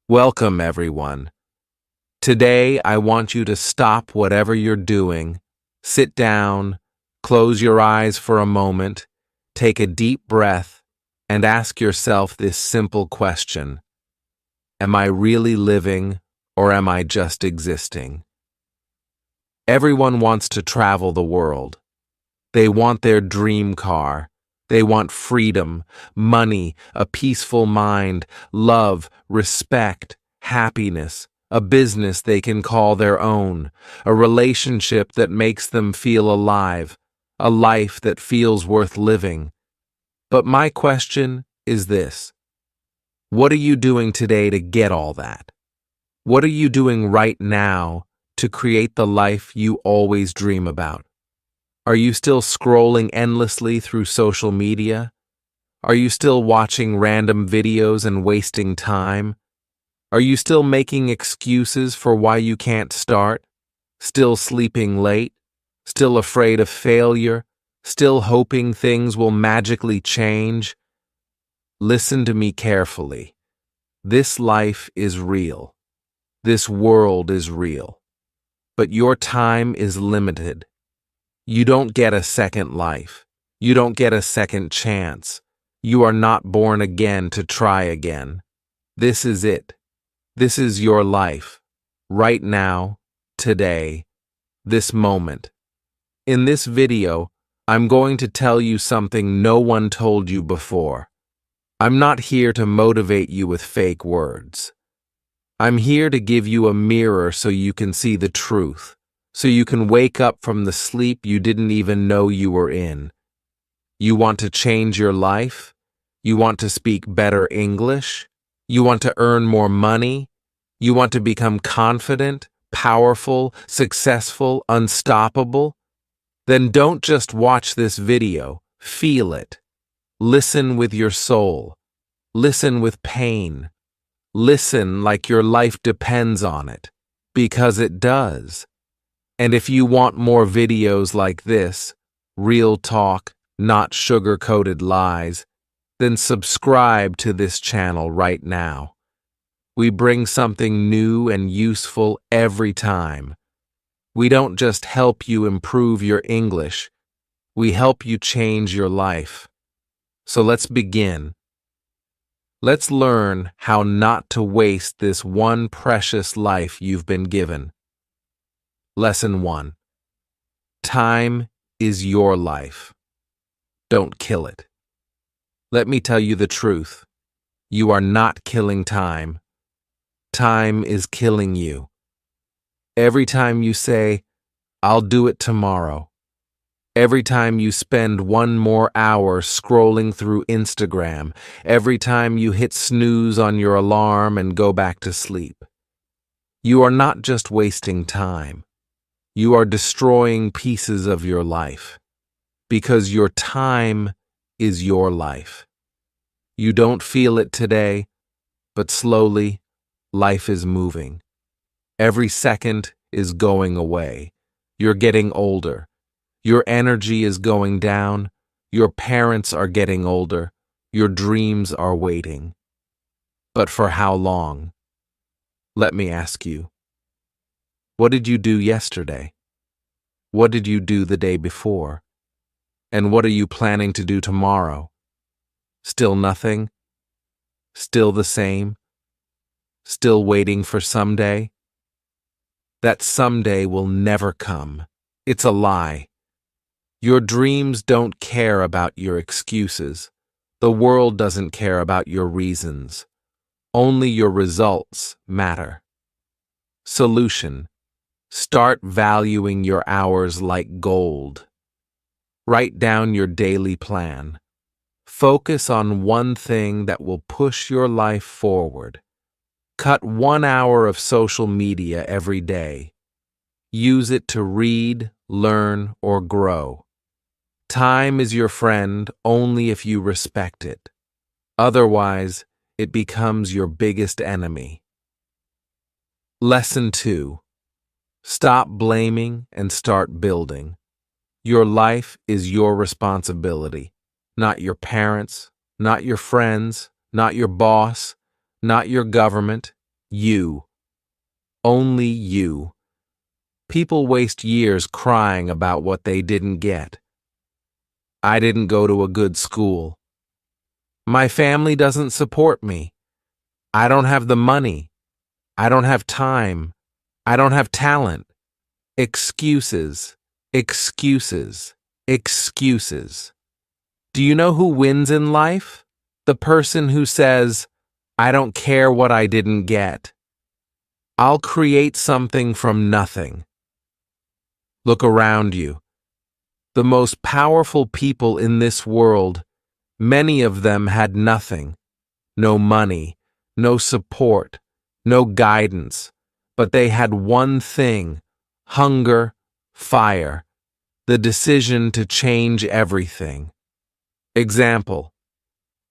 Welcome, everyone. Today, I want you to stop whatever you're doing, sit down, close your eyes for a moment, take a deep breath, and ask yourself this simple question. Am I really living, or am I just existing? Everyone wants to travel the world. They want their dream car. They want freedom, money, a peaceful mind, love, respect, happiness, a business they can call their own, a relationship that makes them feel alive, a life that feels worth living. But my question is this: what are you doing today to get all that? What are you doing right now to create the life you always dream about? Are you still scrolling endlessly through social media? Are you still watching random videos and wasting time? Are you still making excuses for why you can't start? Still sleeping late? Still afraid of failure? Still hoping things will magically change? Listen to me carefully. This life is real. This world is real. But your time is limited. You don't get a second life. You don't get a second chance. You are not born again to try again. This is it. This is your life. Right now, today, this moment. In this video, I'm going to tell you something no one told you before. I'm not here to motivate you with fake words. I'm here to give you a mirror so you can see the truth. So you can wake up from the sleep you didn't even know you were in. You want to change your life? You want to speak better English? You want to earn more money? You want to become confident, powerful, successful, unstoppable? Then don't just watch this video, feel it. Listen with your soul. Listen with pain. Listen like your life depends on it, because it does. And if you want more videos like this, real talk, not sugar-coated lies, then subscribe to this channel right now. We bring something new and useful every time. We don't just help you improve your English, we help you change your life. So let's begin. Let's learn how not to waste this one precious life you've been given. Lesson 1. Time is your life. Don't kill it. Let me tell you the truth. You are not killing time. Time is killing you. Every time you say, "I'll do it tomorrow," every time you spend one more hour scrolling through Instagram, every time you hit snooze on your alarm and go back to sleep, you are not just wasting time. You are destroying pieces of your life, because your time is your life. You don't feel it today, but slowly, life is moving. Every second is going away. You're getting older. Your energy is going down. Your parents are getting older. Your dreams are waiting. But for how long? Let me ask you. What did you do yesterday? What did you do the day before? And what are you planning to do tomorrow? Still nothing? Still the same? Still waiting for someday? That someday will never come. It's a lie. Your dreams don't care about your excuses. The world doesn't care about your reasons. Only your results matter. Solution: start valuing your hours like gold. Write down your daily plan. Focus on one thing that will push your life forward. Cut 1 hour of social media every day. Use it to read, learn, or grow. Time is your friend only if you respect it. Otherwise, it becomes your biggest enemy. Lesson 2. Stop blaming and start building. Your life is your responsibility, not your parents', not your friends', not your boss, not your government. You. Only you. People waste years crying about what they didn't get. I didn't go to a good school. My family doesn't support me. I don't have the money. I don't have time. I don't have talent. Excuses, excuses, excuses. Do you know who wins in life? The person who says, I don't care what I didn't get. I'll create something from nothing. Look around you. The most powerful people in this world, many of them had nothing. No money, no support, no guidance, but they had one thing: hunger, fire, the decision to change everything. Example: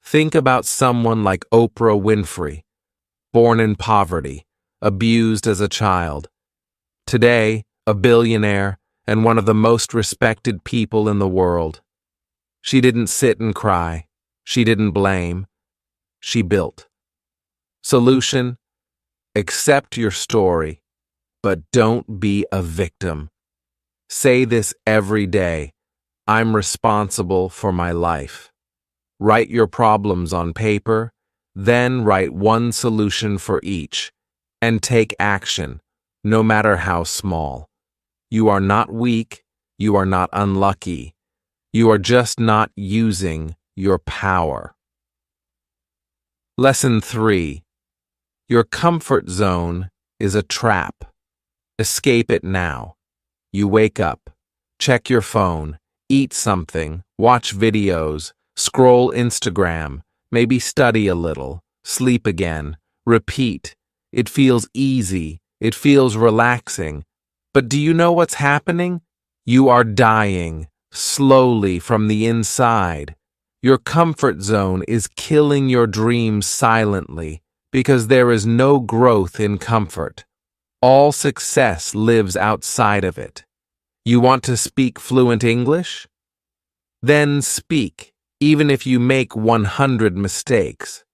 think about someone like Oprah Winfrey, born in poverty, abused as a child. Today, a billionaire and one of the most respected people in the world. She didn't sit and cry. She didn't blame. She built. Solution: accept your story, but don't be a victim. Say this every day: I'm responsible for my life. Write your problems on paper, then write one solution for each, and take action, no matter how small. You are not weak, you are not unlucky. You are just not using your power. Lesson 3. Your comfort zone is a trap. Escape it now. You wake up, check your phone, eat something, watch videos, scroll Instagram, maybe study a little, sleep again, repeat. It feels easy, it feels relaxing. But do you know what's happening? You are dying, slowly from the inside. Your comfort zone is killing your dreams silently because there is no growth in comfort. All success lives outside of it. You want to speak fluent English? Then speak, even if you make 100 mistakes.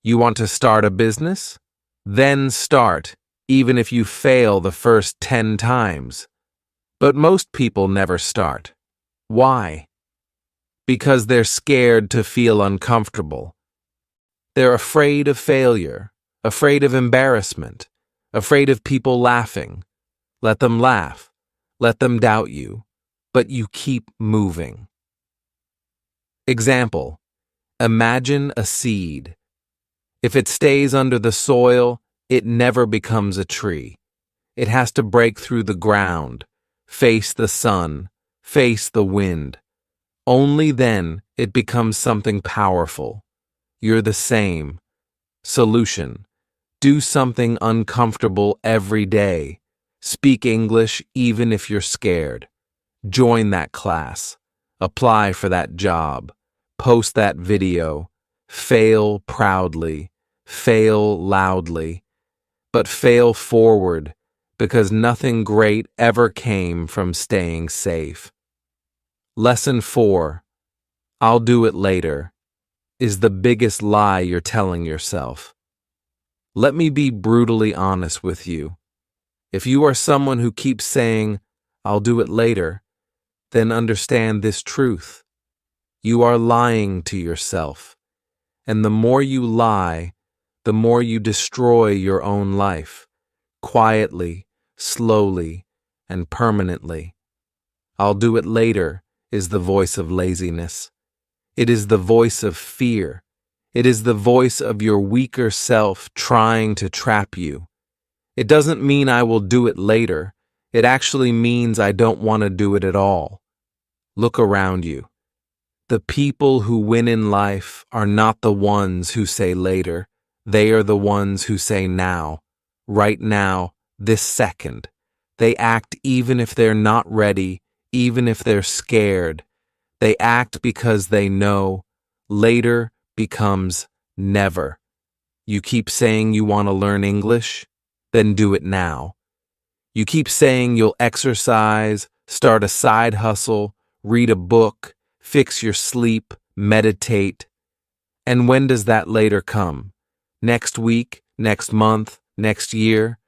You want to start a business? Then start, even if you fail the first 10 times. But most people never start. Why? Because they're scared to feel uncomfortable. They're afraid of failure, afraid of embarrassment, afraid of people laughing. Let them laugh. Let them doubt you. But you keep moving. Example: imagine a seed. If it stays under the soil, it never becomes a tree. It has to break through the ground, face the sun, face the wind. Only then it becomes something powerful. You're the same. Solution: do something uncomfortable every day. Speak English even if you're scared. Join that class. Apply for that job. Post that video. Fail proudly. Fail loudly. But fail forward, because nothing great ever came from staying safe. Lesson 4. I'll do it later is the biggest lie you're telling yourself. Let me be brutally honest with you. If you are someone who keeps saying, I'll do it later, then understand this truth. You are lying to yourself. And the more you lie, the more you destroy your own life, quietly, slowly, and permanently. I'll do it later is the voice of laziness. It is the voice of fear. It is the voice of your weaker self trying to trap you. It doesn't mean I will do it later. It actually means I don't want to do it at all. Look around you. The people who win in life are not the ones who say later. They are the ones who say now, right now, this second. They act even if they're not ready, even if they're scared. They act because they know later becomes never. You keep saying you want to learn English? Then do it now. You keep saying you'll exercise, start a side hustle, read a book, fix your sleep, meditate. And when does that later come? Next week? Next month? next year.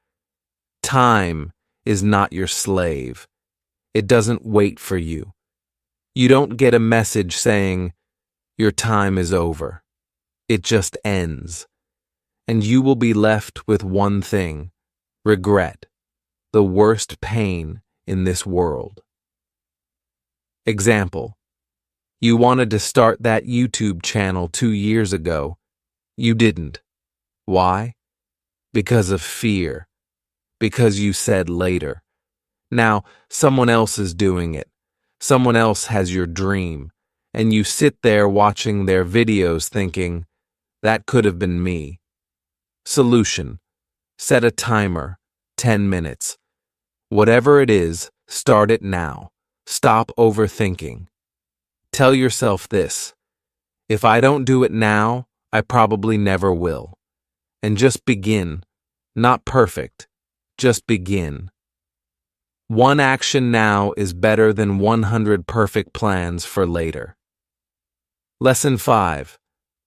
Time is not your slave. It doesn't wait for you. You don't get a message saying, your time is over. It just ends. And you will be left with one thing: regret, the worst pain in this world. Example: you wanted to start that YouTube channel 2 years ago. You didn't. Why? Because of fear. Because you said later. Now, someone else is doing it. Someone else has your dream. And you sit there watching their videos thinking, that could have been me. Solution: set a timer, 10 minutes. Whatever it is, start it now. Stop overthinking. Tell yourself this: if I don't do it now, I probably never will. And just begin. Not perfect. Just begin. One action now is better than 100 perfect plans for later. Lesson 5.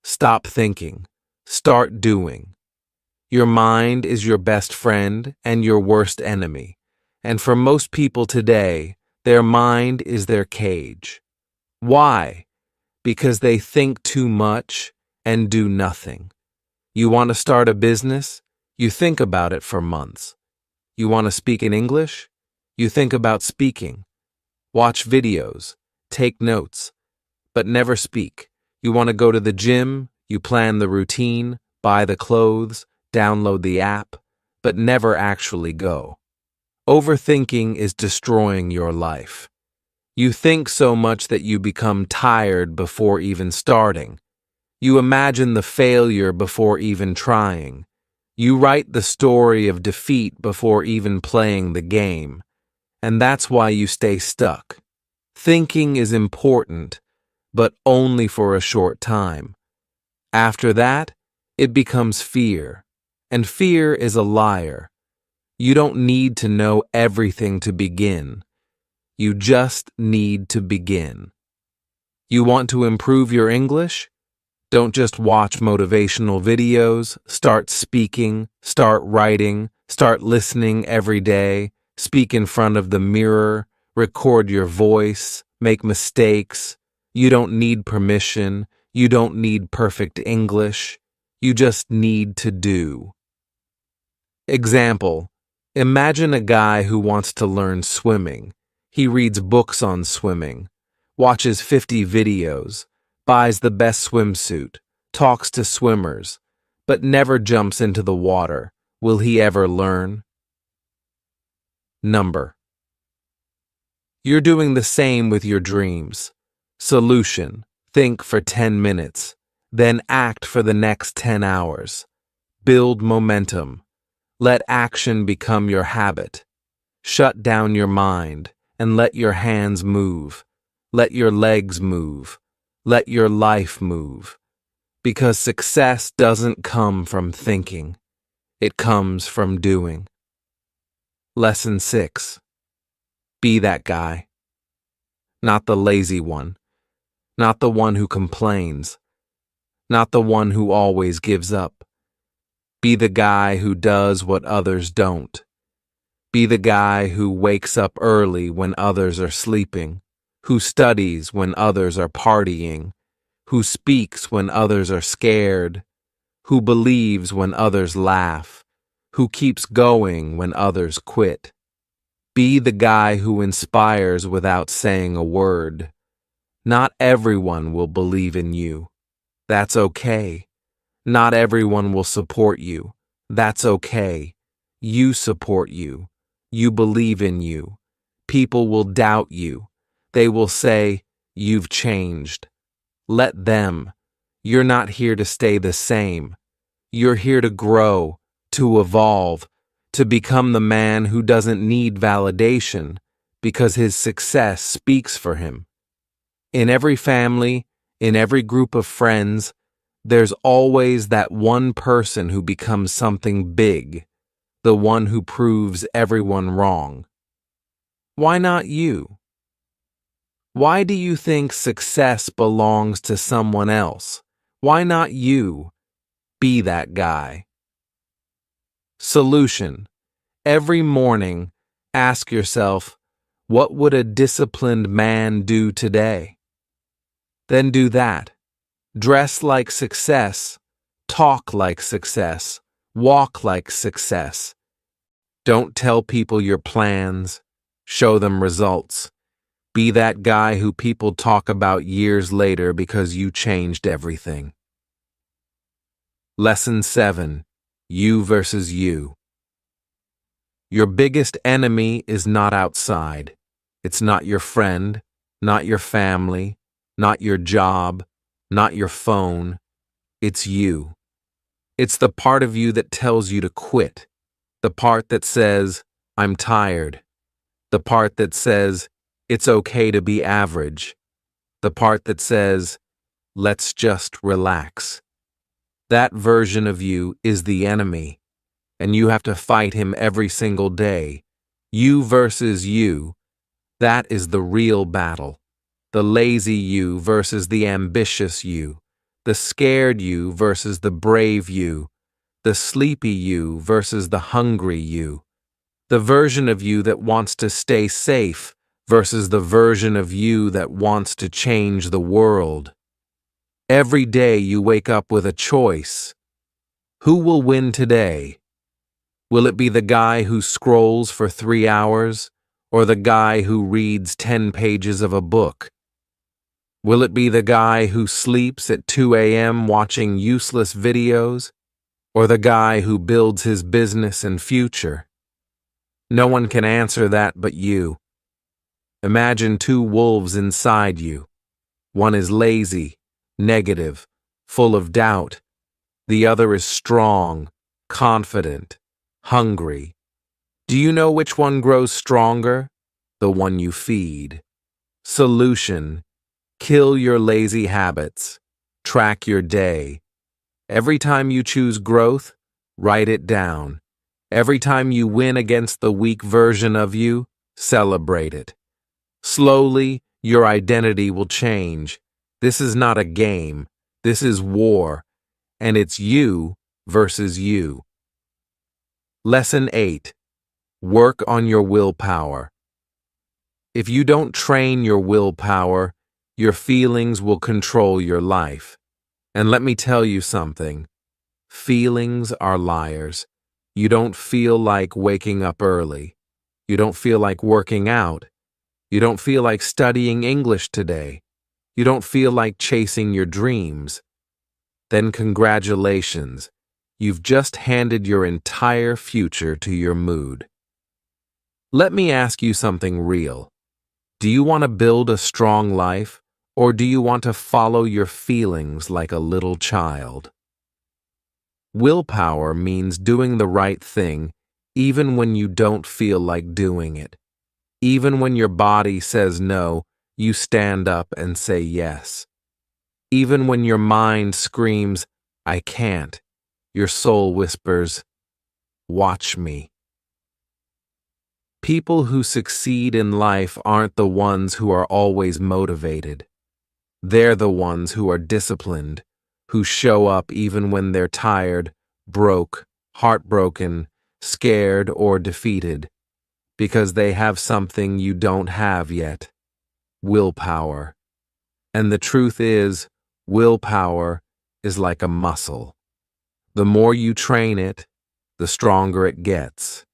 Stop thinking. Start doing. Your mind is your best friend and your worst enemy. And for most people today, their mind is their cage. Why? Because they think too much and do nothing. You want to start a business? You think about it for months. You want to speak in English? You think about speaking. Watch videos, take notes, but never speak. You want to go to the gym? You plan the routine, buy the clothes, download the app, but never actually go. Overthinking is destroying your life. You think so much that you become tired before even starting. You imagine the failure before even trying. You write the story of defeat before even playing the game. And that's why you stay stuck. Thinking is important, but only for a short time. After that, it becomes fear. And fear is a liar. You don't need to know everything to begin. You just need to begin. You want to improve your English? Don't just watch motivational videos. Start speaking, start writing, start listening every day. Speak in front of the mirror, record your voice, make mistakes. You don't need permission. You don't need perfect English. You just need to do. Example: imagine a guy who wants to learn swimming. He reads books on swimming, watches 50 videos, buys the best swimsuit, talks to swimmers, but never jumps into the water. Will he ever learn? Number. You're doing the same with your dreams. Solution: think for 10 minutes, then act for the next 10 hours. Build momentum. Let action become your habit. Shut down your mind and let your hands move. Let your legs move. Let your life move. Because success doesn't come from thinking. It comes from doing. Lesson 6. Be that guy. Not the lazy one. Not the one who complains. Not the one who always gives up. Be the guy who does what others don't. Be the guy who wakes up early when others are sleeping, who studies when others are partying, who speaks when others are scared, who believes when others laugh, who keeps going when others quit. Be the guy who inspires without saying a word. Not everyone will believe in you. That's okay. Not everyone will support you. That's okay. You support you. You believe in you. People will doubt you. They will say, you've changed. Let them. You're not here to stay the same. You're here to grow, to evolve, to become the man who doesn't need validation because his success speaks for him. In every family, in every group of friends, there's always that one person who becomes something big, the one who proves everyone wrong. Why not you? Why do you think success belongs to someone else? Why not you? Be that guy. Solution. Every morning, ask yourself, what would a disciplined man do today? Then do that. Dress like success. Talk like success. Walk like success. Don't tell people your plans. Show them results. Be that guy who people talk about years later because you changed everything. Lesson 7. You versus you. Your biggest enemy is not outside. It's not your friend, not your family, not your job, not your phone. It's you. It's the part of you that tells you to quit. The part that says, I'm tired. The part that says, it's okay to be average. The part that says, let's just relax. That version of you is the enemy, and you have to fight him every single day. You versus you, that is the real battle. The lazy you versus the ambitious you. The scared you versus the brave you. The sleepy you versus the hungry you. The version of you that wants to stay safe versus the version of you that wants to change the world. Every day you wake up with a choice. Who will win today? Will it be the guy who scrolls for 3 hours, or the guy who reads 10 pages of a book? Will it be the guy who sleeps at 2 a.m. watching useless videos, or the guy who builds his business and future? No one can answer that but you. Imagine 2 wolves inside you. One is lazy, negative, full of doubt. The other is strong, confident, hungry. Do you know which one grows stronger? The one you feed. Solution. Kill your lazy habits. Track your day. Every time you choose growth, write it down. Every time you win against the weak version of you, celebrate it. Slowly, your identity will change. This is not a game. This is war. And it's you versus you. Lesson 8. Work on your willpower. If you don't train your willpower, your feelings will control your life. And let me tell you something. Feelings are liars. You don't feel like waking up early. You don't feel like working out. You don't feel like studying English today. You don't feel like chasing your dreams. Then congratulations. You've just handed your entire future to your mood. Let me ask you something real. Do you want to build a strong life, or do you want to follow your feelings like a little child? Willpower means doing the right thing even when you don't feel like doing it. Even when your body says no, you stand up and say yes. Even when your mind screams, I can't, your soul whispers, watch me. People who succeed in life aren't the ones who are always motivated. They're the ones who are disciplined, who show up even when they're tired, broke, heartbroken, scared, or defeated, because they have something you don't have yet: willpower. And the truth is, willpower is like a muscle. The more you train it, the stronger it gets.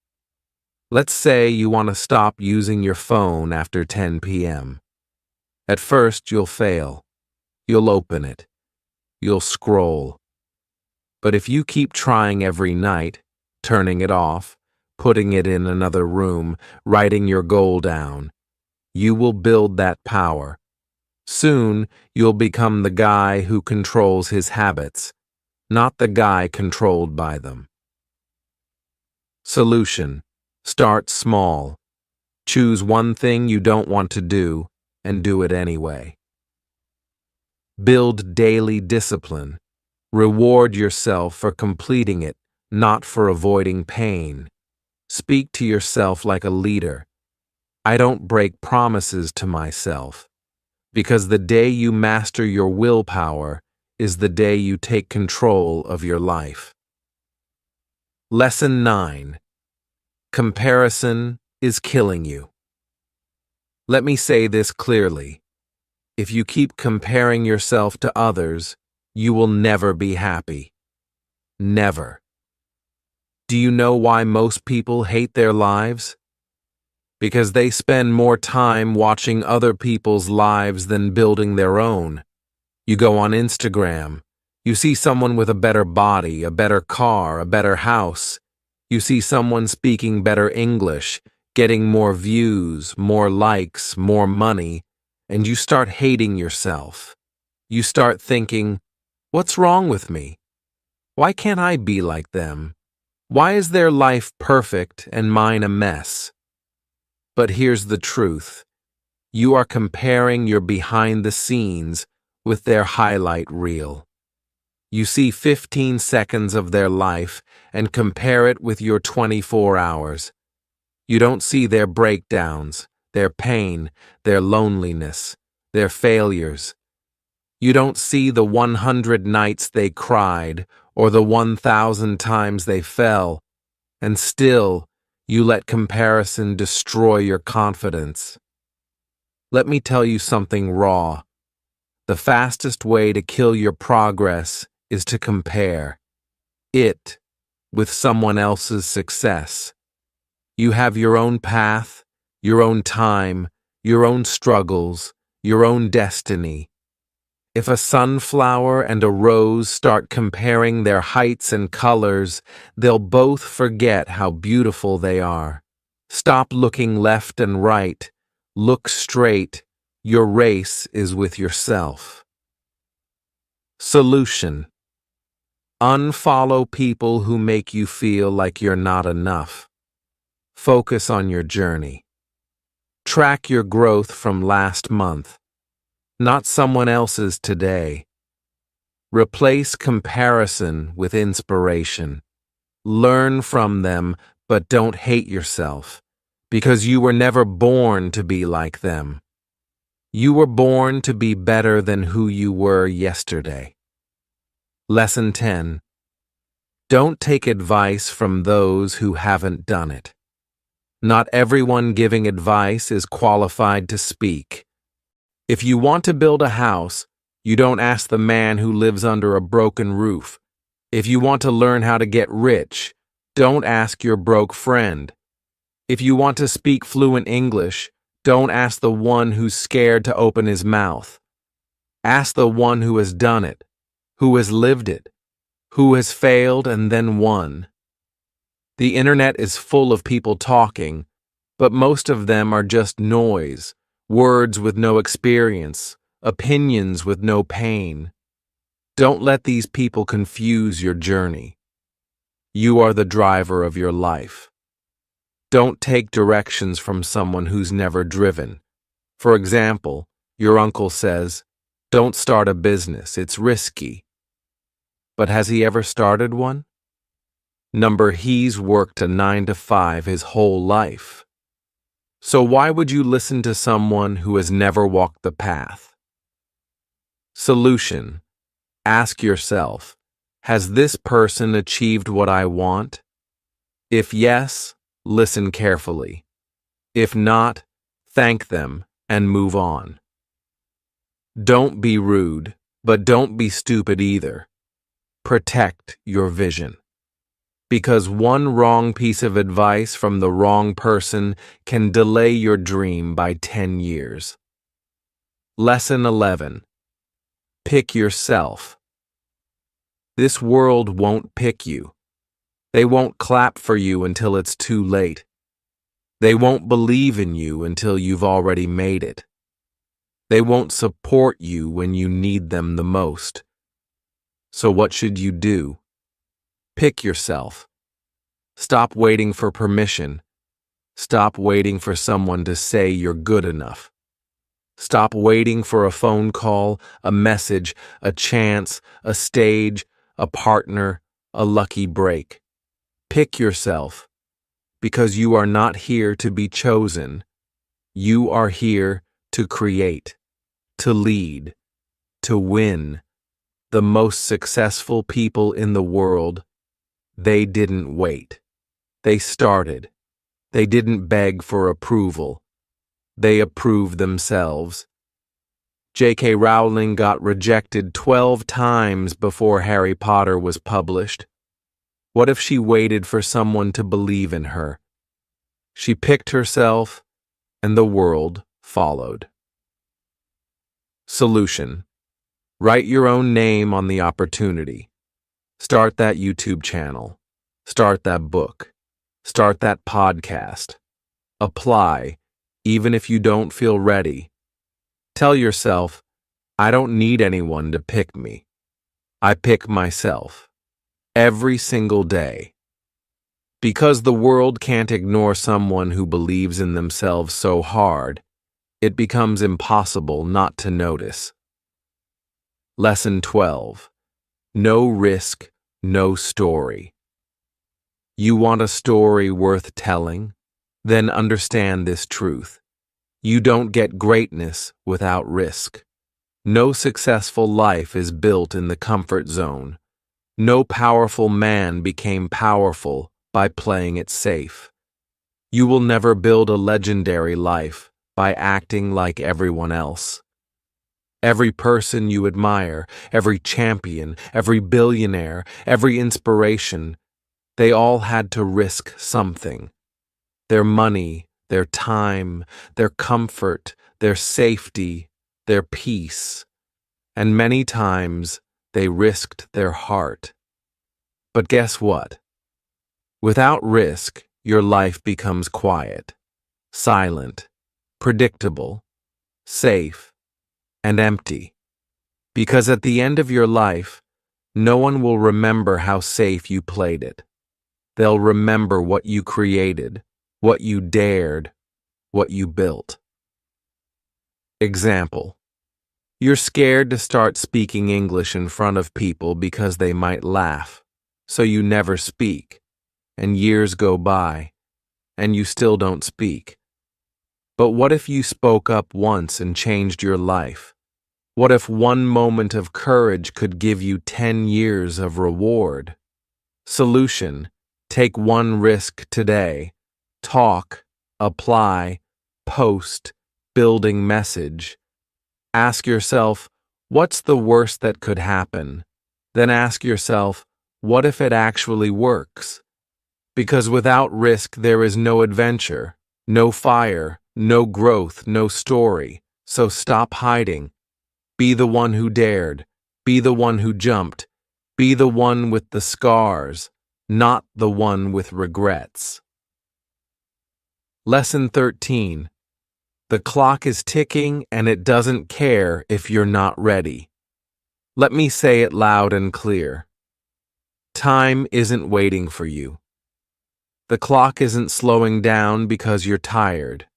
Let's say you want to stop using your phone after 10 p.m. At first, you'll fail. You'll open it. You'll scroll. But if you keep trying every night, turning it off, putting it in another room, writing your goal down, you will build that power. Soon, you'll become the guy who controls his habits, not the guy controlled by them. Solution. Start small. Choose one thing you don't want to do and do it anyway. Build daily discipline. Reward yourself for completing it, not for avoiding pain. Speak to yourself like a leader. I don't break promises to myself, because the day you master your willpower is the day you take control of your life. Lesson 9. Comparison is killing you. Let me say this clearly. If you keep comparing yourself to others, you will never be happy. Never. Do you know why most people hate their lives? Because they spend more time watching other people's lives than building their own. You go on Instagram. You see someone with a better body, a better car, a better house. You see someone speaking better English, getting more views, more likes, more money, and you start hating yourself. You start thinking, what's wrong with me? Why can't I be like them? Why is their life perfect and mine a mess? But here's the truth. You are comparing your behind the scenes with their highlight reel. You see 15 seconds of their life and compare it with your 24 hours. You don't see their breakdowns, their pain, their loneliness, their failures. You don't see the 100 nights they cried or the 1,000 times they fell, and still you let comparison destroy your confidence. Let me tell you something raw. The fastest way to kill your progress is to compare it with someone else's success. You have your own path, your own time, your own struggles, your own destiny. If a sunflower and a rose start comparing their heights and colors, they'll both forget how beautiful they are. Stop looking left and right. Look straight. Your race is with yourself. Solution: unfollow people who make you feel like you're not enough. Focus on your journey. Track your growth from last month, not someone else's today. Replace comparison with inspiration. Learn from them, but don't hate yourself, because you were never born to be like them. You were born to be better than who you were yesterday. Lesson 10. Don't take advice from those who haven't done it. Not everyone giving advice is qualified to speak. If you want to build a house, you don't ask the man who lives under a broken roof. If you want to learn how to get rich, don't ask your broke friend. If you want to speak fluent English, don't ask the one who's scared to open his mouth. Ask the one who has done it, who has lived it, who has failed and then won. The internet is full of people talking, but most of them are just noise, words with no experience, opinions with no pain. Don't let these people confuse your journey. You are the driver of your life. Don't take directions from someone who's never driven. For example, your uncle says, "Don't start a business, it's risky." But has he ever started one? He's worked a 9 to 5 his whole life. So why would you listen to someone who has never walked the path? Solution: ask yourself, has this person achieved what I want? If yes, listen carefully. If not, thank them and move on. Don't be rude, but don't be stupid either. Protect your vision. Because one wrong piece of advice from the wrong person can delay your dream by 10 years. Lesson 11. Pick yourself. This world won't pick you. They won't clap for you until it's too late. They won't believe in you until you've already made it. They won't support you when you need them the most. So what should you do? Pick yourself. Stop waiting for permission. Stop waiting for someone to say you're good enough. Stop waiting for a phone call, a message, a chance, a stage, a partner, a lucky break. Pick yourself, because you are not here to be chosen. You are here to create, to lead, to win. The most successful people in the world, They didn't wait. They started. They didn't beg for approval. They approved themselves. J.K. Rowling got rejected 12 times before Harry Potter was published. What if she waited for someone to believe in her? She picked herself, and the world followed. Solution: write your own name on the opportunity. Start that YouTube channel. Start that book. Start that podcast. Apply, even if you don't feel ready. Tell yourself, I don't need anyone to pick me. I pick myself. Every single day. Because the world can't ignore someone who believes in themselves so hard, it becomes impossible not to notice. Lesson 12. No risk, no story. You want a story worth telling? Then understand this truth. You don't get greatness without risk. No successful life is built in the comfort zone. No powerful man became powerful by playing it safe. You will never build a legendary life by acting like everyone else. Every person you admire, every champion, every billionaire, every inspiration, they all had to risk something. Their money, their time, their comfort, their safety, their peace. And many times they risked their heart. But guess what? Without risk, your life becomes quiet, silent, predictable, safe, and empty. Because at the end of your life, no one will remember how safe you played it. They'll remember what you created, what you dared, what you built. Example: you're scared to start speaking English in front of people because they might laugh, so you never speak, and years go by, and you still don't speak. But what if you spoke up once and changed your life? What if one moment of courage could give you 10 years of reward? Solution: take one risk today. Talk, apply, post, building message. Ask yourself, what's the worst that could happen? Then ask yourself, what if it actually works? Because without risk there is no adventure, no fire, no growth, no story. So stop hiding. Be the one who dared. Be the one who jumped. Be the one with the scars, not the one with regrets. Lesson 13. The clock is ticking and it doesn't care if you're not ready. Let me say it loud and clear. Time isn't waiting for you. The clock isn't slowing down because you're tired.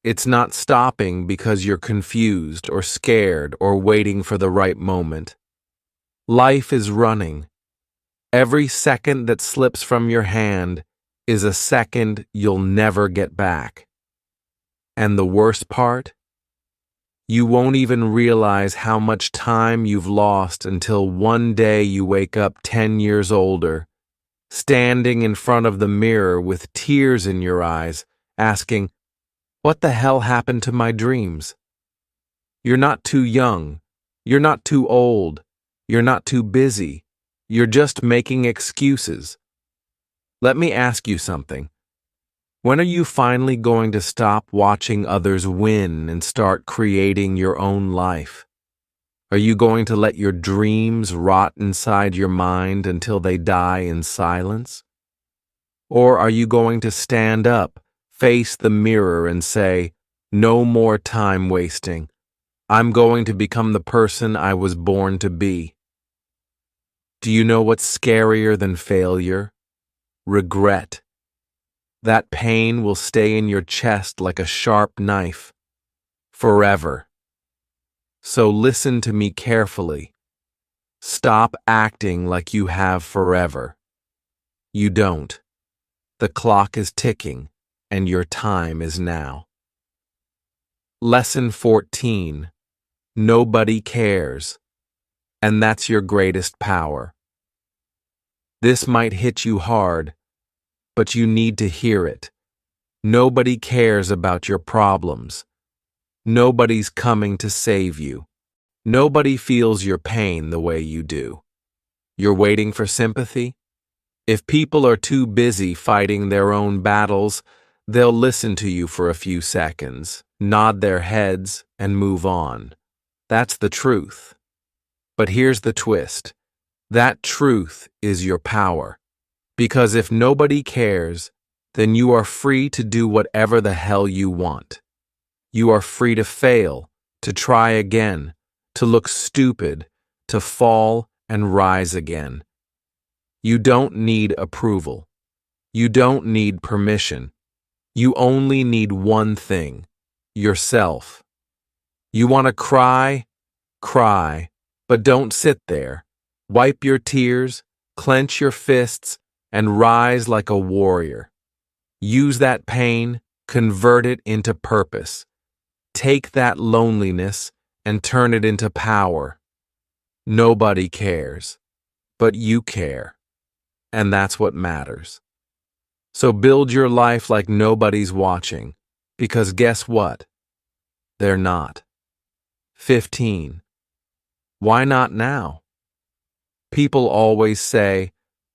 It's not stopping because you're confused or scared or waiting for the right moment. Life is running. Every second that slips from your hand is a second you'll never get back. And the worst part? You won't even realize how much time you've lost until one day you wake up 10 years older, standing in front of the mirror with tears in your eyes, asking, what the hell happened to my dreams? You're not too young. You're not too old. You're not too busy. You're just making excuses. Let me ask you something. When are you finally going to stop watching others win and start creating your own life? Are you going to let your dreams rot inside your mind until they die in silence? Or are you going to stand up, face the mirror and say, no more time wasting. I'm going to become the person I was born to be. Do you know what's scarier than failure? Regret. That pain will stay in your chest like a sharp knife, forever. So listen to me carefully. Stop acting like you have forever. You don't. The clock is ticking, and your time is now. Lesson 14. Nobody cares, and that's your greatest power. This might hit you hard, but you need to hear it. Nobody cares about your problems. Nobody's coming to save you. Nobody feels your pain the way you do. You're waiting for sympathy? If people are too busy fighting their own battles, they'll listen to you for a few seconds, nod their heads, and move on. That's the truth. But here's the twist. That truth is your power. Because if nobody cares, then you are free to do whatever the hell you want. You are free to fail, to try again, to look stupid, to fall and rise again. You don't need approval. You don't need permission. You only need one thing: yourself. You want to cry? Cry, but don't sit there. Wipe your tears, clench your fists, and rise like a warrior. Use that pain, convert it into purpose. Take that loneliness and turn it into power. Nobody cares, but you care. And that's what matters. So build your life like nobody's watching, because guess what? They're not. 15. Why not now? People always say,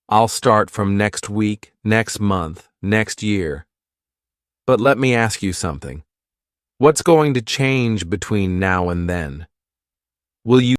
I'll start from next week, next month, next year. But let me ask you something. What's going to change between now and then? Will you